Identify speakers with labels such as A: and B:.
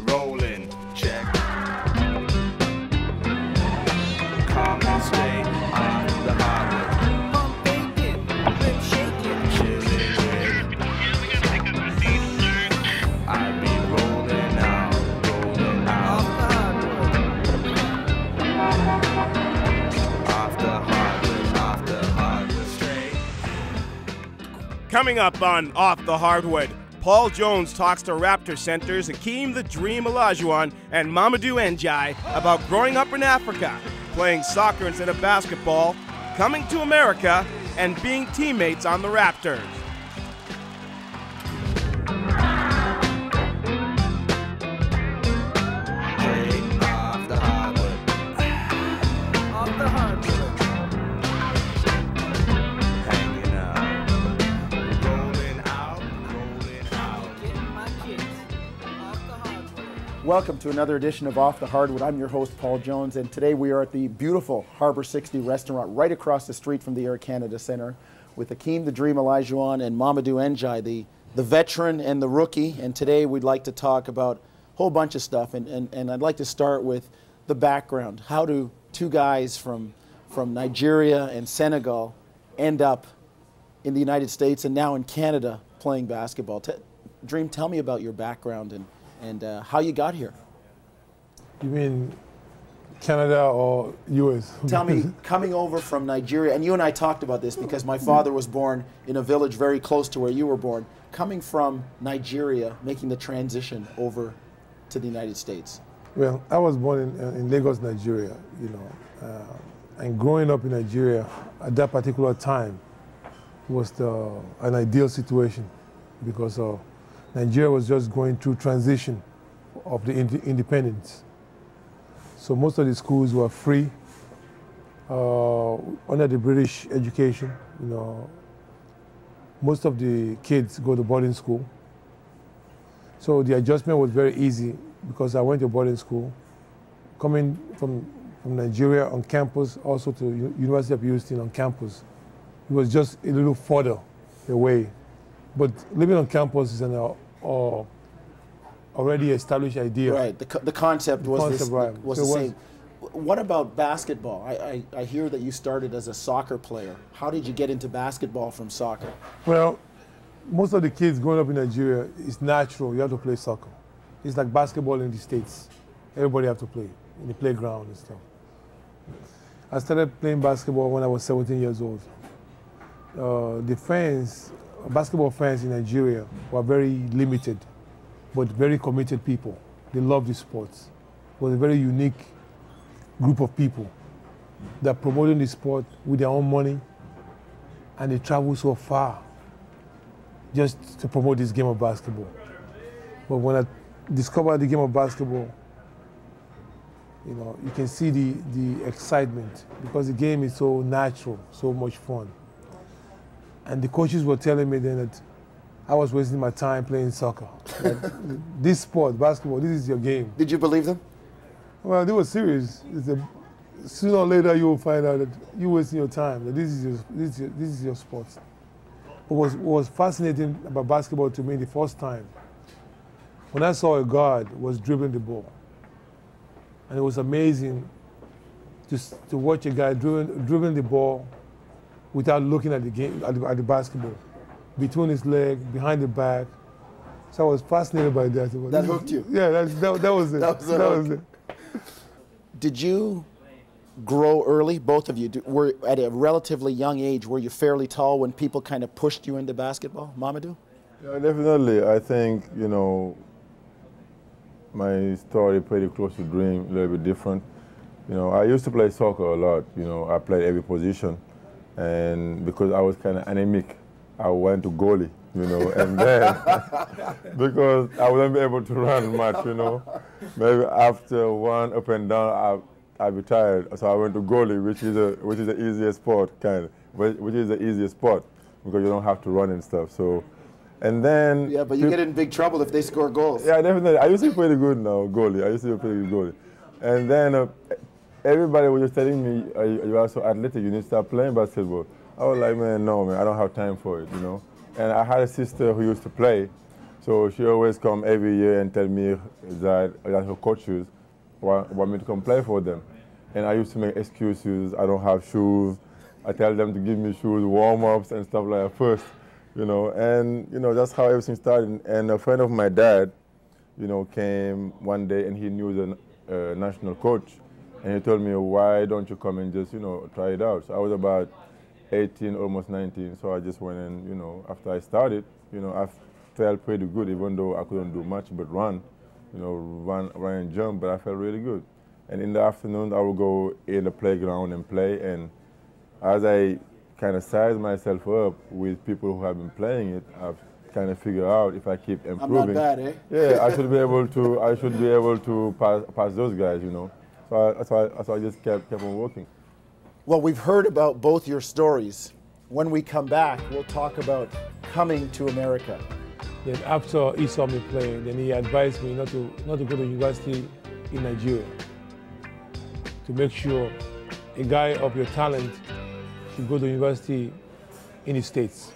A: rolling, check. Calm and stay on the hardwood.
B: Pump bacon, rip shaking,
A: Chilling with. I be rolling out, rolling
B: off
A: out.
B: the hardwood.
A: Off the hardwood, straight.
C: Coming up on Off the Hardwood, Paul Jones talks to Raptor centers Hakeem the Dream Olajuwon and Mamadou N'dyiaye about growing up in Africa, playing soccer instead of basketball, coming to America, and being teammates on the Raptors.
A: Straight off the hardwood.
B: Off the hardwood.
A: Hanging out. Rolling out, rolling out.
B: Getting my kicks. Off the hardwood.
D: Welcome to another edition of Off the Hardwood. I'm your host, Paul Jones, and today we are at the beautiful Harbor 60 restaurant right across the street from the Air Canada Centre with Hakeem the Dream Olajuwon and Mamadou N'dyiaye, the veteran and the rookie. And today we'd like to talk about a whole bunch of stuff, and I'd like to start with the background. How do two guys from Nigeria and Senegal end up in the United States and now in Canada playing basketball? Dream, tell me about your background and how you got here.
E: You mean Canada or U.S.?
D: Tell me, coming over from Nigeria, and you and I talked about this because my father was born in a village very close to where you were born, coming from Nigeria, making the transition over to the United States.
E: Well, I was born in Lagos, Nigeria, and growing up in Nigeria at that particular time was an ideal situation because Nigeria was just going through transition of the independence. So most of the schools were free under the British education. Most of the kids go to boarding school. So the adjustment was very easy because I went to boarding school. Coming from Nigeria on campus, also to University of Houston on campus, it was just a little further away. But living on campus is an already established idea.
D: Right, the concept was the
E: So
D: same. What about basketball? I hear that you started as a soccer player. How did you get into basketball from soccer?
E: Well, most of the kids growing up in Nigeria, it's natural. You have to play soccer. It's like basketball in the States. Everybody have to play in the playground and stuff. I started playing basketball when I was 17 years old. Basketball fans in Nigeria were very limited, but very committed people. They loved the sports. It was a very unique group of people that promoted the sport with their own money, and they traveled so far just to promote this game of basketball. But when I discovered the game of basketball, you can see the excitement because the game is so natural, so much fun. And the coaches were telling me then that I was wasting my time playing soccer. Like, this sport, basketball, this is your game.
D: Did you believe them?
E: Well, they were serious. Sooner or later you will find out that you're wasting your time, that this is your sport. What was fascinating about basketball to me the first time, when I saw a guard was dribbling the ball. And it was amazing to watch a guy dribbling the ball without looking at the game, at the basketball, between his legs, behind the back. So I was fascinated by that.
D: That hooked you?
E: Yeah, that was it.
D: That was it. Did you grow early, both of you? Were at a relatively young age, were you fairly tall when people kind of pushed you into basketball? Mamadou?
F: Yeah, definitely. I think, my story pretty close to Dream, a little bit different. I used to play soccer a lot. I played every position. And because I was kind of anemic, I went to goalie, and then because I wouldn't be able to run much, maybe after one up and down, I retired. So I went to goalie, which is the easiest sport, which is the easiest sport because you don't have to run and stuff. So, and then
D: yeah, but you get in big trouble if they score goals.
F: Yeah, definitely. I used to be pretty good now, goalie. I used to be pretty good goalie, and then. Everybody was just telling me, you are so athletic, you need to start playing basketball. I was like, man, no, man, I don't have time for it, And I had a sister who used to play, So she always come every year and tell me that her coaches want me to come play for them. And I used to make excuses. I don't have shoes. I tell them to give me shoes, warm-ups and stuff like that first, And, that's how everything started. And a friend of my dad, came one day and he knew the national coach. And he told me, why don't you come and just, try it out? So I was about 18, almost 19. So I just went and, after I started, I felt pretty good, even though I couldn't do much but run and jump, but I felt really good. And in the afternoon, I would go in the playground and play. And as I kind of size myself up with people who have been playing it, I've kind of figured out if I keep improving.
D: I'm not bad, eh?
F: Yeah, I should be able to pass those guys, So I just kept on working.
D: Well, we've heard about both your stories. When we come back, we'll talk about coming to America.
E: Then after he saw me playing, then he advised me not to go to university in Nigeria, to make sure a guy of your talent should go to university in the States.